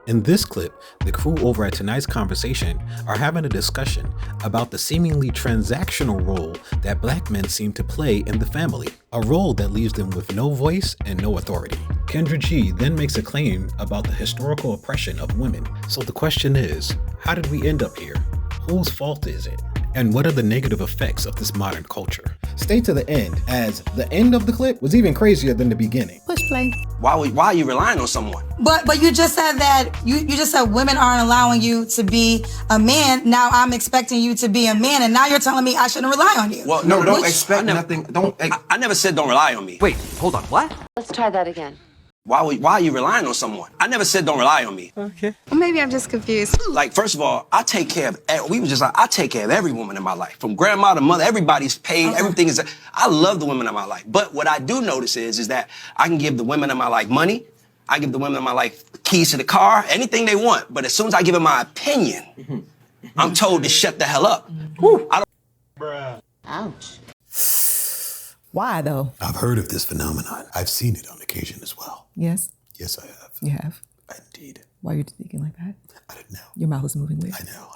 In this clip, the crew over at tonight's conversation are having a discussion about the seemingly transactional role that black men seem to play in the family, a role that leaves them with no voice and no authority. Kendra G then makes a claim about the historical oppression of women. So the question is, how did we end up here? Whose fault is it? And what are the negative effects of this modern culture? Stay to the end, as the end of the clip was even crazier than the beginning. Push play. Why are you relying on someone? But you just said that you just said women aren't allowing you to be a man. Now I'm expecting you to be a man, and now you're telling me I shouldn't rely on you. Well, no, don't expect nothing. I never said don't rely on me. Wait, hold on. What? Let's try that again. Why are you relying on someone? I never said don't rely on me. Okay. Well, maybe I'm just confused. Like, first of all, I take care of every woman in my life, from grandma to mother. Everybody's paid. Everything is. I love the women in my life. But what I do notice is that I can give the women in my life money. I give the women in my life keys to the car, anything they want. But as soon as I give them my opinion, I'm told to shut the hell up. I don't. Ouch. Why, though? I've heard of this phenomenon. I've seen it on occasion as well. Yes? Yes, I have. You have? Indeed. Why are you speaking like that? I didn't know. Your mouth is moving weird. I know.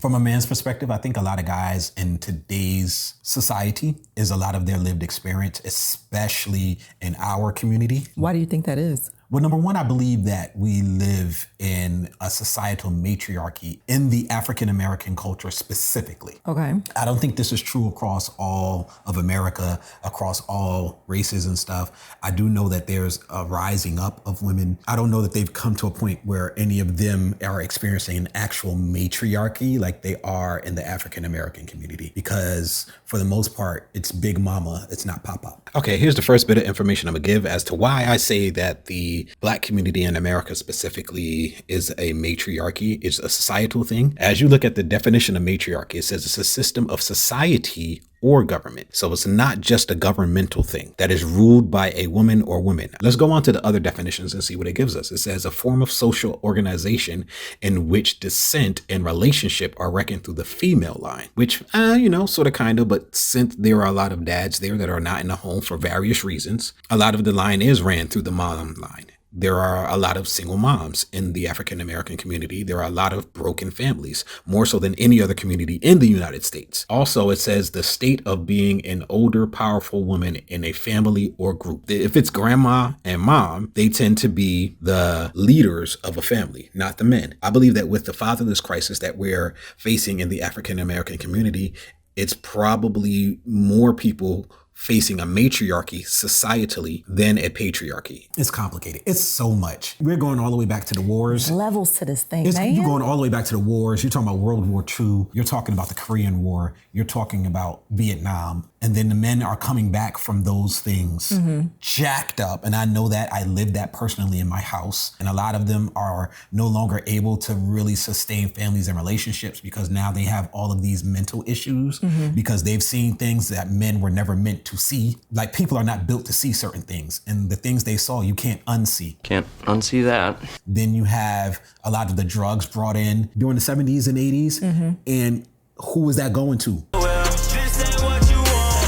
From a man's perspective, I think a lot of guys in today's society is a lot of their lived experience, especially in our community. Why do you think that is? Well, number one, I believe that we live in a societal matriarchy in the African-American culture specifically. Okay. I don't think this is true across all of America, across all races and stuff. I do know that there's a rising up of women. I don't know that they've come to a point where any of them are experiencing an actual matriarchy like they are in the African-American community, because for the most part, it's big mama, it's not papa. Okay, here's the first bit of information I'm gonna give as to why I say that the Black community in America specifically is a matriarchy. It's a societal thing. As you look at the definition of matriarchy, it says it's a system of society or government. So it's not just a governmental thing that is ruled by a woman or women. Let's go on to the other definitions and see what it gives us. It says a form of social organization in which descent and relationship are reckoned through the female line, which, sort of kind of, but since there are a lot of dads there that are not in the home for various reasons, a lot of the line is ran through the mom line. There are a lot of single moms in the African-American community. There are a lot of broken families, more so than any other community in the United States. Also, it says the state of being an older, powerful woman in a family or group. If it's grandma and mom, they tend to be the leaders of a family, not the men. I believe that with the fatherless crisis that we're facing in the African-American community, it's probably more people facing a matriarchy societally than a patriarchy. It's complicated. It's so much. We're going all the way back to the wars. Levels to this thing, man. You're going all the way back to the wars. You're talking about World War II. You're talking about the Korean War. You're talking about Vietnam. And then the men are coming back from those things jacked up. And I know that. I lived that personally in my house. And a lot of them are no longer able to really sustain families and relationships because now they have all of these mental issues because they've seen things that men were never meant to see. Like, people are not built to see certain things. And the things they saw, you can't unsee. Can't unsee that. Then you have a lot of the drugs brought in during the 70s and 80s. And who was that going to?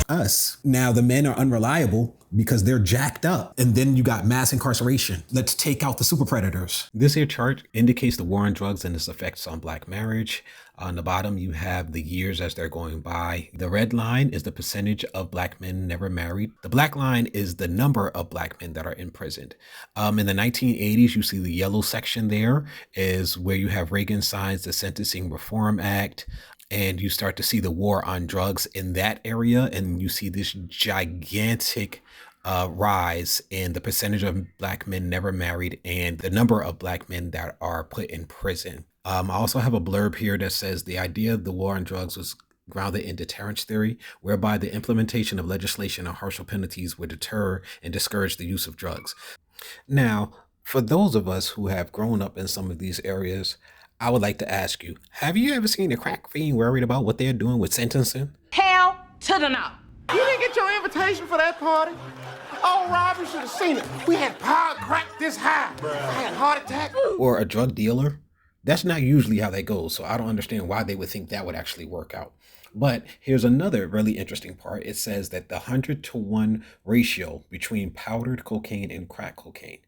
Us. Now the men are unreliable because they're jacked up. And then you got mass incarceration. Let's take out the super predators. This here chart indicates the war on drugs and its effects on Black marriage. On the bottom, you have the years as they're going by. The red line is the percentage of Black men never married. The black line is the number of Black men that are imprisoned. In the 1980s, you see the yellow section there is where you have Reagan signs the Sentencing Reform Act. And you start to see the war on drugs in that area. And you see this gigantic rise in the percentage of Black men never married and the number of Black men that are put in prison. I also have a blurb here that says the idea of the war on drugs was grounded in deterrence theory, whereby the implementation of legislation and harsher penalties would deter and discourage the use of drugs. Now, for those of us who have grown up in some of these areas, I would like to ask you, have you ever seen a crack fiend worried about what they're doing with sentencing? Hell to the no. You didn't get your invitation for that party? Oh, Rob, you should have seen it. We had power crack this high. I had a heart attack. Or a drug dealer? That's not usually how that goes, so I don't understand why they would think that would actually work out. But here's another really interesting part. It says that the 100-to-1 ratio between powdered cocaine and crack cocaine.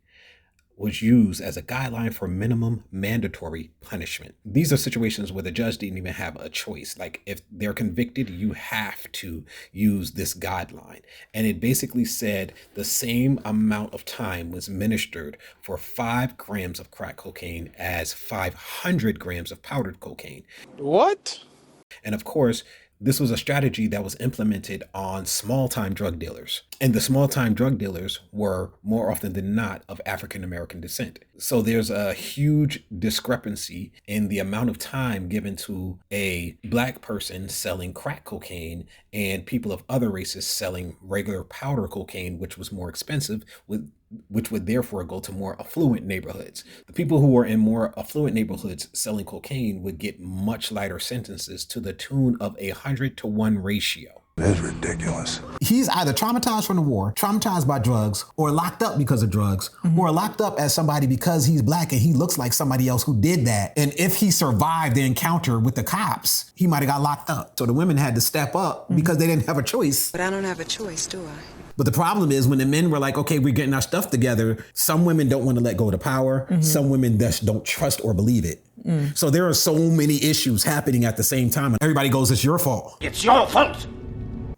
was used as a guideline for minimum mandatory punishment. These are situations where the judge didn't even have a choice. Like if they're convicted, you have to use this guideline. And it basically said the same amount of time was administered for 5 grams of crack cocaine as 500 grams of powdered cocaine. What? And of course, this was a strategy that was implemented on small-time drug dealers. And the small-time drug dealers were more often than not of African-American descent. So there's a huge discrepancy in the amount of time given to a black person selling crack cocaine and people of other races selling regular powder cocaine, which was more expensive, which would therefore go to more affluent neighborhoods. The people who were in more affluent neighborhoods selling cocaine would get much lighter sentences to the tune of 100-to-1 ratio. That's ridiculous. He's either traumatized from the war, traumatized by drugs, or locked up because of drugs, or locked up as somebody because he's black and he looks like somebody else who did that. And if he survived the encounter with the cops, he might have got locked up. So the women had to step up because they didn't have a choice. But I don't have a choice, do I? But the problem is when the men were like, okay, we're getting our stuff together, some women don't want to let go of the power. Some women just don't trust or believe it. So there are so many issues happening at the same time. And everybody goes, it's your fault. It's your fault.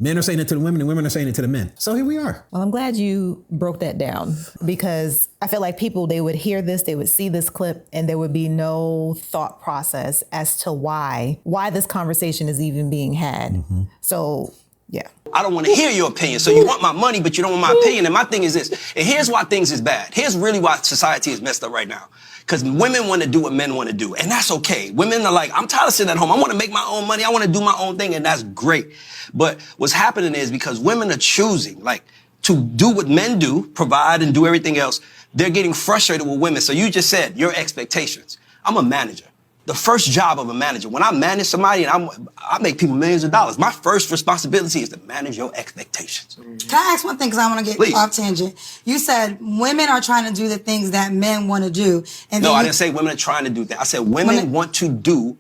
Men are saying it to the women and women are saying it to the men. So here we are. Well, I'm glad you broke that down because I feel like people, they would hear this, they would see this clip, and there would be no thought process as to why this conversation is even being had. So, yeah. I don't want to hear your opinion. So you want my money, but you don't want my opinion. And my thing is this. And here's why things is bad. Here's really why society is messed up right now. Because women want to do what men want to do. And that's okay. Women are like, I'm tired of sitting at home. I want to make my own money. I want to do my own thing. And that's great. But what's happening is because women are choosing, like, to do what men do, provide and do everything else, they're getting frustrated with women. So you just said your expectations. I'm a manager. The first job of a manager, when I manage somebody and I make people millions of dollars, my first responsibility is to manage your expectations. Can I ask one thing, because I want to get off tangent? You said women are trying to do the things that men want to do. And no, I didn't say women are trying to do that. I said women want to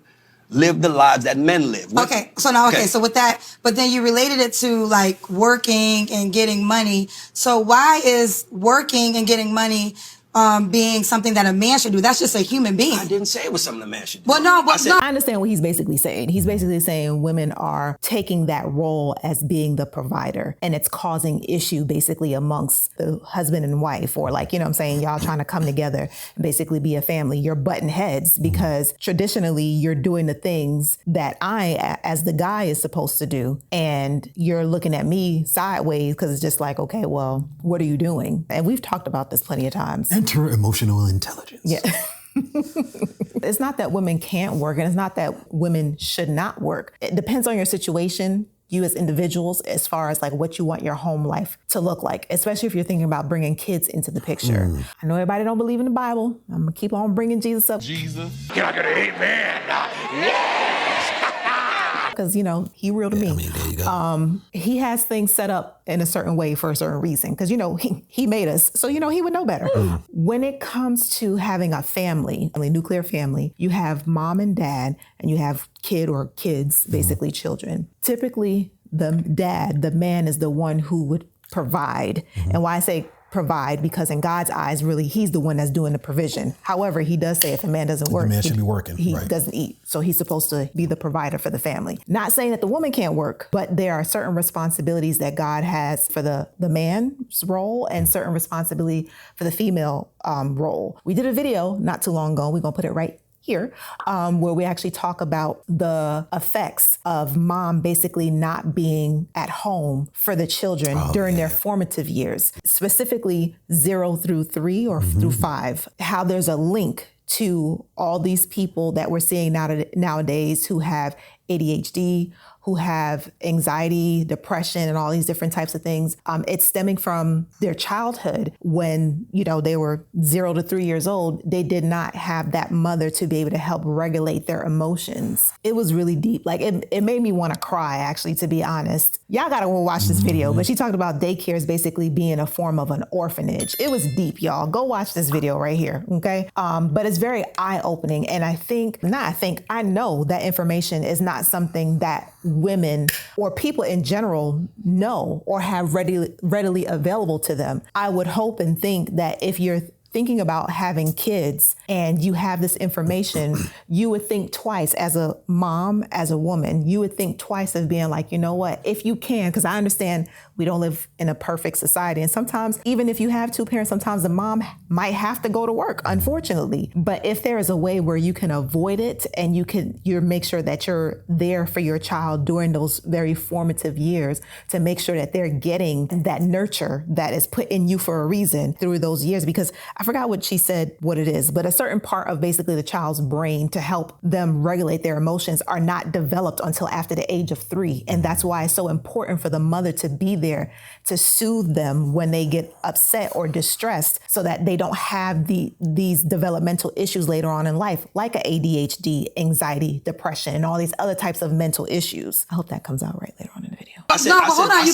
live the lives that men live. Okay, so now, so with that, but then you related it to like working and getting money. So why is working and getting money being something that a man should do? That's just a human being. I didn't say it was something a man should do. Well, no, but I understand what he's basically saying. He's basically saying women are taking that role as being the provider, and it's causing issue basically amongst the husband and wife, or like, you know what I'm saying, y'all trying to come together and basically be a family. You're butting heads because traditionally you're doing the things that I, as the guy, is supposed to do, and you're looking at me sideways because it's just like, okay, well, what are you doing? And we've talked about this plenty of times. Enter emotional intelligence. Yeah. It's not that women can't work, and it's not that women should not work. It depends on your situation, you as individuals, as far as like what you want your home life to look like, especially if you're thinking about bringing kids into the picture. I know everybody don't believe in the Bible. I'm gonna keep on bringing Jesus up. Jesus. Can I get an amen? Yes! Because, you know, he real to me. I mean, there you go. He has things set up in a certain way for a certain reason. Because, you know, he made us. So, you know, he would know better. When it comes to having a family, a nuclear family, you have mom and dad, and you have kid or kids, basically children. Typically, the dad, the man, is the one who would provide. And why I say provide, because in God's eyes, really, he's the one that's doing the provision. However, he does say if a man doesn't work, the man should be working. He doesn't eat. So he's supposed to be the provider for the family. Not saying that the woman can't work, but there are certain responsibilities that God has for the man's role and certain responsibility for the female role. We did a video not too long ago. We're going to put it right here, where we actually talk about the effects of mom basically not being at home for the children during their formative years, specifically 0 through 3 or through 5, how there's a link to all these people that we're seeing nowadays who have ADHD, who have anxiety, depression, and all these different types of things. It's stemming from their childhood when, you know, they were 0 to 3 years old. They did not have that mother to be able to help regulate their emotions. It was really deep. Like it made me want to cry, actually, to be honest. Y'all gotta go watch this video, but she talked about daycares basically being a form of an orphanage. It was deep, y'all. Go watch this video right here, okay? But it's very eye-opening. And I know that information is not something that women or people in general know or have readily available to them. I would hope and think that if you're thinking about having kids and you have this information, you would think twice as a mom, as a woman, you would think twice of being like, you know what, if you can, because I understand we don't live in a perfect society. And sometimes, even if you have two parents, sometimes the mom might have to go to work, unfortunately. But if there is a way where you can avoid it and you make sure that you're there for your child during those very formative years to make sure that they're getting that nurture that is put in you for a reason through those years. Because I forgot what she said, what it is, but a certain part of basically the child's brain to help them regulate their emotions are not developed until after the age of 3. And that's why it's so important for the mother to be there to soothe them when they get upset or distressed so that they don't have these developmental issues later on in life, like a ADHD, anxiety, depression, and all these other types of mental issues. I hope that comes out right later on in the video. Hold on.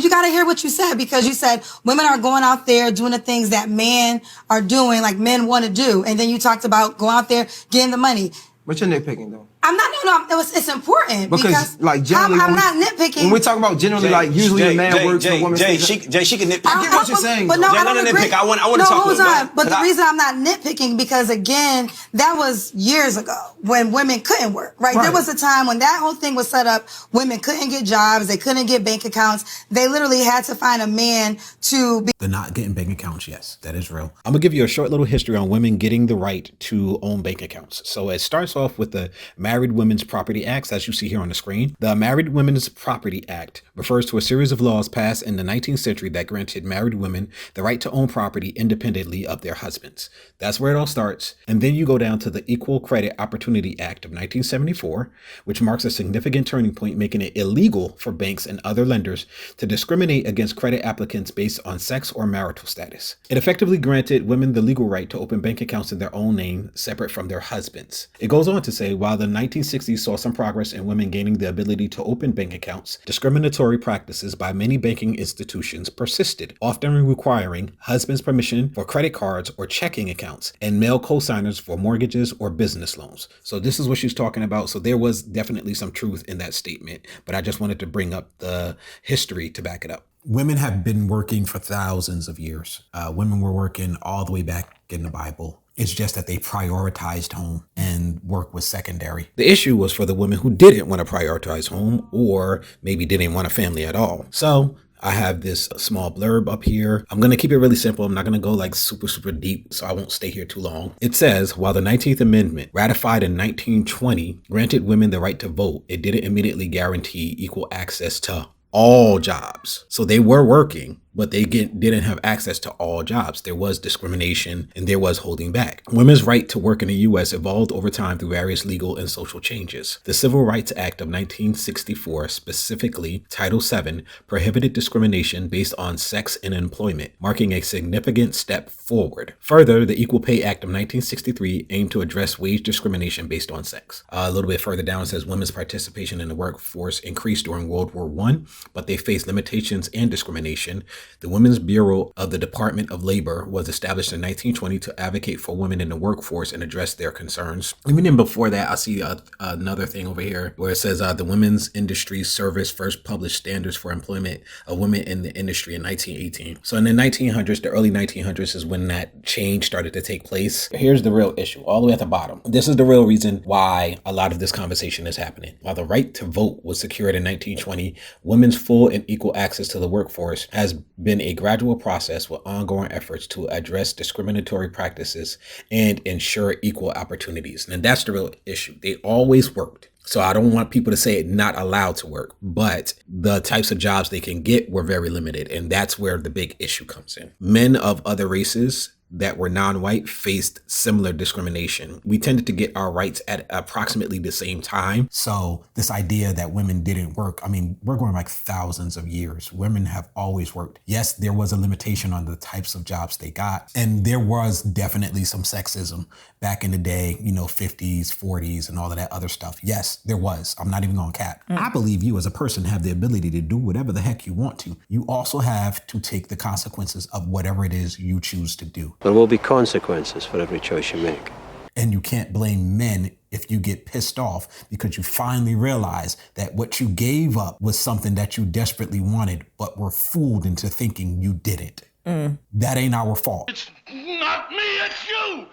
You gotta hear what you said, because you said women are going out there doing the things that men are doing, like men want to do. And then you talked about going out there, getting the money. But you're nitpicking though. I'm not, it's important because like generally, I'm not nitpicking. When we talk about generally, like usually a man works for a woman. She can nitpick. I get what you're saying. But no, I don't agree. Nitpick. I want to talk hold about on. But the reason I'm not nitpicking, because again, that was years ago when women couldn't work, right? There was a time when that whole thing was set up. Women couldn't get jobs. They couldn't get bank accounts. They literally had to find a man to be. The not getting bank accounts, yes, that is real. I'm gonna give you a short little history on women getting the right to own bank accounts. So it starts off with the Married Women's Property Acts, as you see here on the screen. The Married Women's Property Act refers to a series of laws passed in the 19th century that granted married women the right to own property independently of their husbands. That's where it all starts. And then you go down to the Equal Credit Opportunity Act of 1974, which marks a significant turning point, making it illegal for banks and other lenders to discriminate against credit applicants based on sex or marital status. It effectively granted women the legal right to open bank accounts in their own name, separate from their husbands. It goes on to say, while the 1960s saw some progress in women gaining the ability to open bank accounts, discriminatory practices by many banking institutions persisted, often requiring husbands' permission for credit cards or checking accounts and male co-signers for mortgages or business loans. So this is what she's talking about. So there was definitely some truth in that statement, but I just wanted to bring up the history to back it up. Women have been working for thousands of years. Women were working all the way back in the Bible. It's just that they prioritized home and work was secondary. The issue was for the women who didn't want to prioritize home or maybe didn't want a family at all. So I have this small blurb up here. I'm going to keep it really simple. I'm not going to go like super deep, so I won't stay here too long. It says, while the 19th Amendment, ratified in 1920, granted women the right to vote, it didn't immediately guarantee equal access to all jobs. So they were working, but they didn't have access to all jobs. There was discrimination and there was holding back. Women's right to work in the U.S. evolved over time through various legal and social changes. The Civil Rights Act of 1964, specifically Title VII, prohibited discrimination based on sex in employment, marking a significant step forward. Further, the Equal Pay Act of 1963 aimed to address wage discrimination based on sex. A little bit further down, it says women's participation in the workforce increased during World War I, but they faced limitations and discrimination. The Women's Bureau of the Department of Labor was established in 1920 to advocate for women in the workforce and address their concerns. Even before that, I see another thing over here where it says the Women's Industry Service first published standards for employment of women in the industry in 1918. So in the 1900s, the early 1900s is when that change started to take place. Here's the real issue, all the way at the bottom. This is the real reason why a lot of this conversation is happening. While the right to vote was secured in 1920, women's full and equal access to the workforce has been a gradual process with ongoing efforts to address discriminatory practices and ensure equal opportunities. And that's the real issue. They always worked. So I don't want people to say not allowed to work, but the types of jobs they can get were very limited. And that's where the big issue comes in. Men of other races that were non-white faced similar discrimination. We tended to get our rights at approximately the same time. So this idea that women didn't work, I mean, we're going like thousands of years. Women have always worked. Yes, there was a limitation on the types of jobs they got. And there was definitely some sexism back in the day, 50s, 40s, and all of that other stuff. Yes, there was. I'm not even going to cap. I believe you as a person have the ability to do whatever the heck you want to. You also have to take the consequences of whatever it is you choose to do. There will be consequences for every choice you make. And you can't blame men if you get pissed off because you finally realize that what you gave up was something that you desperately wanted, but were fooled into thinking you didn't. That ain't our fault. It's not Fuck me, it's you!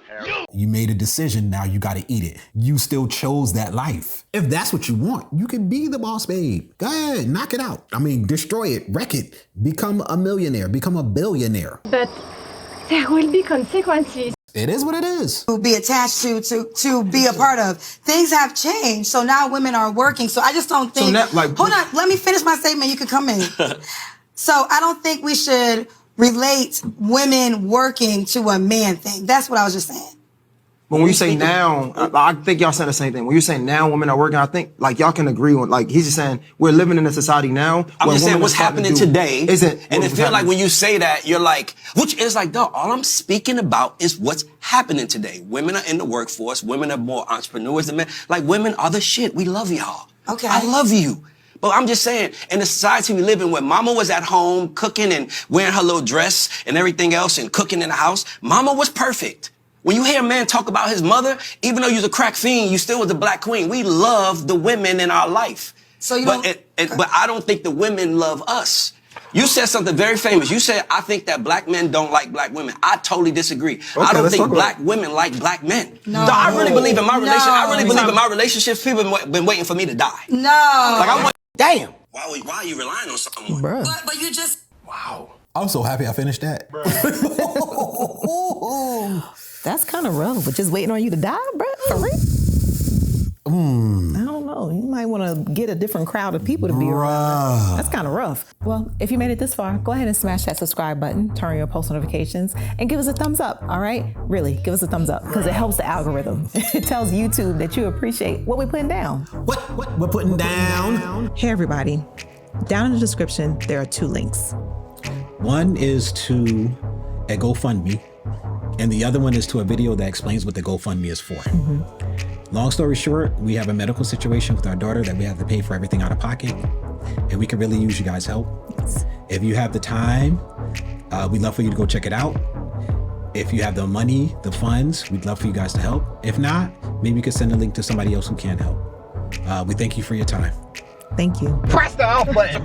You made a decision, now you gotta eat it. You still chose that life. If that's what you want, you can be the boss babe. Go ahead, knock it out. I mean, destroy it, wreck it, become a millionaire, become a billionaire. But there will be consequences. It is what it is. To be attached to be a part of. Things have changed, so now women are working. So I just don't think. Hold on, let me finish my statement. You can come in. So I don't think we should relate women working to a man thing. That's what I was just saying. But when you say now, I think y'all saying the same thing. When you say now women are working, I think like y'all can agree on, like he's just saying we're living in a society now. I'm just saying what's happening today isn't. And it feels like when you say that, you're like, which is like, dog, all I'm speaking about is what's happening today. Women are in the workforce. Women are more entrepreneurs than men. Like women are the shit. We love y'all. Okay. I love you. But I'm just saying, in the society we live in where mama was at home cooking and wearing her little dress and everything else and cooking in the house, mama was perfect. When you hear a man talk about his mother, even though you was a crack fiend, you still was a black queen. We love the women in our life. So you but I don't think the women love us. You said something very famous. You said, I think that black men don't like black women. I totally disagree. Okay, I don't think black women like black men. No. I really believe in my relationship. I really believe in my relationships. People have been waiting for me to die. No. Like I want, damn. Why are you relying on something more? But you just. Wow. I'm so happy I finished that. That's kind of rough, but just waiting on you to die, bro? For real? I don't know. You might want to get a different crowd of people to be around. That's kind of rough. Well, if you made it this far, go ahead and smash that subscribe button, turn on your post notifications, and give us a thumbs up, all right? Really, give us a thumbs up, because it helps the algorithm. It tells YouTube that you appreciate what we're putting down. What we're putting down? Hey, everybody. Down in the description, there are 2 links. One is to a GoFundMe, and the other one is to a video that explains what the GoFundMe is for. Long story short, we have a medical situation with our daughter that we have to pay for everything out of pocket, and we could really use you guys' help. If you have the time, we'd love for you to go check it out. If you have the money, the funds, we'd love for you guys to help. If not, maybe you could send a link to somebody else who can help. We thank you for your time. Thank you. Press the off button.